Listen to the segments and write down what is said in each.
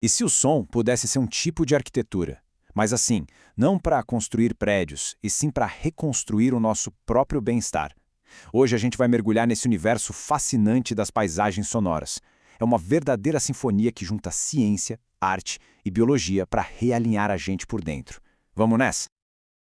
E se o som pudesse ser um tipo de arquitetura? Mas assim, não para construir prédios, e sim para reconstruir o nosso próprio bem-estar. Hoje a gente vai mergulhar nesse universo fascinante das paisagens sonoras. É uma verdadeira sinfonia que junta ciência, arte e biologia para realinhar a gente por dentro. Vamos nessa?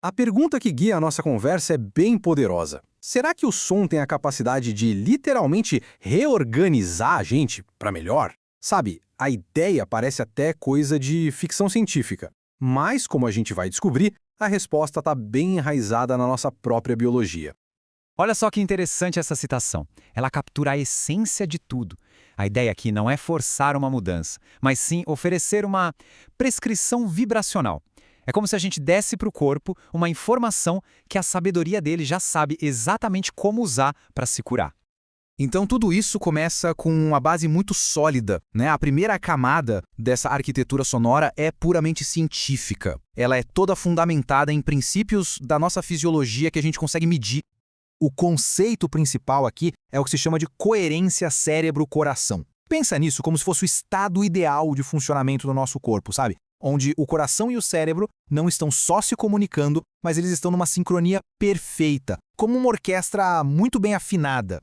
A pergunta que guia a nossa conversa é bem poderosa. Será que o som tem a capacidade de literalmente reorganizar a gente para melhor? Sabe, a ideia parece até coisa de ficção científica. Mas, como a gente vai descobrir, a resposta está bem enraizada na nossa própria biologia. Olha só que interessante essa citação. Ela captura a essência de tudo. A ideia aqui não é forçar uma mudança, mas sim oferecer uma prescrição vibracional. É como se a gente desse para o corpo uma informação que a sabedoria dele já sabe exatamente como usar para se curar. Então tudo isso começa com uma base muito sólida, né? A primeira camada dessa arquitetura sonora é puramente científica. Ela é toda fundamentada em princípios da nossa fisiologia que a gente consegue medir. O conceito principal aqui é o que se chama de coerência cérebro-coração. Pensa nisso como se fosse o estado ideal de funcionamento do nosso corpo, sabe? Onde o coração e o cérebro não estão só se comunicando, mas eles estão numa sincronia perfeita, como uma orquestra muito bem afinada.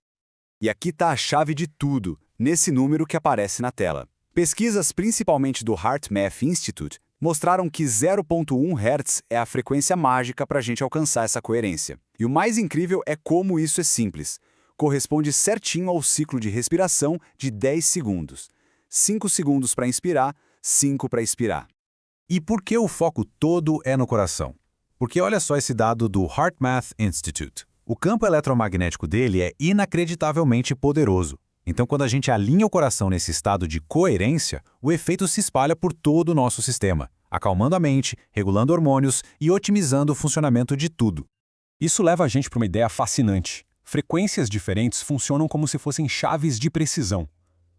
E aqui está a chave de tudo, nesse número que aparece na tela. Pesquisas principalmente do HeartMath Institute mostraram que 0,1 Hz é a frequência mágica para a gente alcançar essa coerência. E o mais incrível é como isso é simples. Corresponde certinho ao ciclo de respiração de 10 segundos. 5 segundos para inspirar, 5 para expirar. E por que o foco todo é no coração? Porque olha só esse dado do HeartMath Institute. O campo eletromagnético dele é inacreditavelmente poderoso. Então, quando a gente alinha o coração nesse estado de coerência, o efeito se espalha por todo o nosso sistema, acalmando a mente, regulando hormônios e otimizando o funcionamento de tudo. Isso leva a gente para uma ideia fascinante. Frequências diferentes funcionam como se fossem chaves de precisão.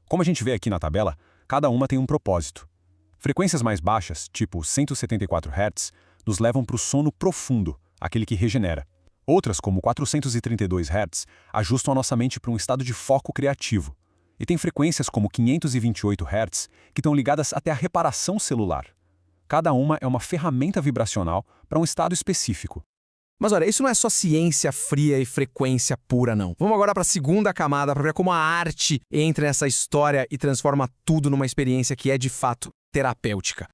Como a gente vê aqui na tabela, cada uma tem um propósito. Frequências mais baixas, tipo 174 Hz, nos levam para o sono profundo, aquele que regenera. Outras, como 432 Hz, ajustam a nossa mente para um estado de foco criativo. E tem frequências como 528 Hz, que estão ligadas até à reparação celular. Cada uma é uma ferramenta vibracional para um estado específico. Mas olha, isso não é só ciência fria e frequência pura, não. Vamos agora para a segunda camada para ver como a arte entra nessa história e transforma tudo numa experiência que é, de fato, terapêutica.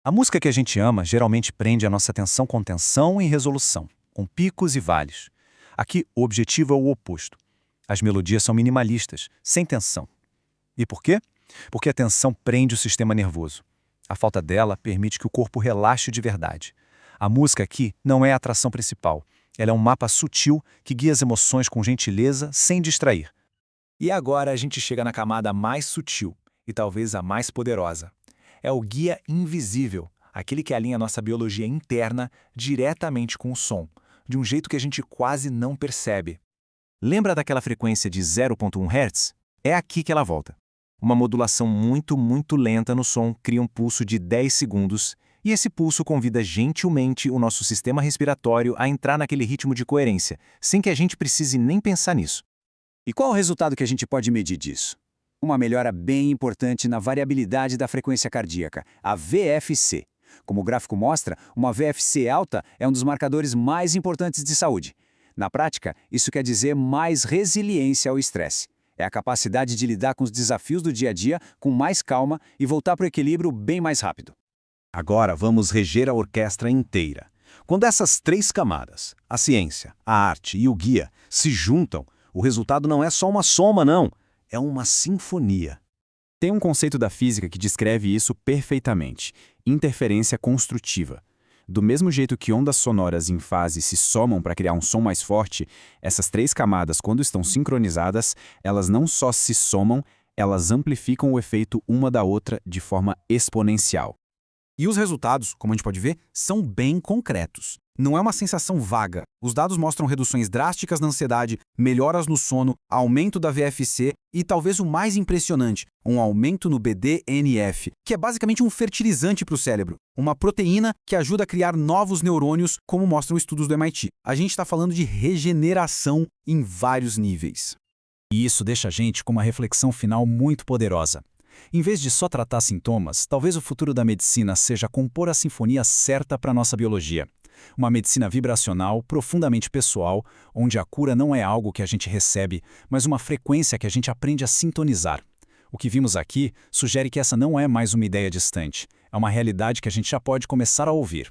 A música que a gente ama geralmente prende a nossa atenção com tensão e resolução, com picos e vales. Aqui, o objetivo é o oposto. As melodias são minimalistas, sem tensão. E por quê? Porque a tensão prende o sistema nervoso. A falta dela permite que o corpo relaxe de verdade. A música aqui não é a atração principal. Ela é um mapa sutil que guia as emoções com gentileza, sem distrair. E agora a gente chega na camada mais sutil e talvez a mais poderosa. É o guia invisível, aquele que alinha nossa biologia interna diretamente com o som, de um jeito que a gente quase não percebe. Lembra daquela frequência de 0,1 Hz? É aqui que ela volta. Uma modulação muito lenta no som cria um pulso de 10 segundos, e esse pulso convida gentilmente o nosso sistema respiratório a entrar naquele ritmo de coerência, sem que a gente precise nem pensar nisso. E qual o resultado que a gente pode medir disso? Uma melhora bem importante na variabilidade da frequência cardíaca, a VFC. Como o gráfico mostra, uma VFC alta é um dos marcadores mais importantes de saúde. Na prática, isso quer dizer mais resiliência ao estresse. É a capacidade de lidar com os desafios do dia a dia com mais calma e voltar para o equilíbrio bem mais rápido. Agora vamos reger a orquestra inteira. Quando essas três camadas, a ciência, a arte e o guia, se juntam, o resultado não é só uma soma, não. É uma sinfonia. Tem um conceito da física que descreve isso perfeitamente: interferência construtiva. Do mesmo jeito que ondas sonoras em fase se somam para criar um som mais forte, essas três camadas, quando estão sincronizadas, elas não só se somam, elas amplificam o efeito uma da outra de forma exponencial. E os resultados, como a gente pode ver, são bem concretos. Não é uma sensação vaga. Os dados mostram reduções drásticas na ansiedade, melhoras no sono, aumento da VFC e talvez o mais impressionante, um aumento no BDNF, que é basicamente um fertilizante para o cérebro, uma proteína que ajuda a criar novos neurônios, como mostram estudos do MIT. A gente está falando de regeneração em vários níveis. E isso deixa a gente com uma reflexão final muito poderosa. Em vez de só tratar sintomas, talvez o futuro da medicina seja compor a sinfonia certa para a nossa biologia. Uma medicina vibracional, profundamente pessoal, onde a cura não é algo que a gente recebe, mas uma frequência que a gente aprende a sintonizar. O que vimos aqui sugere que essa não é mais uma ideia distante, é uma realidade que a gente já pode começar a ouvir.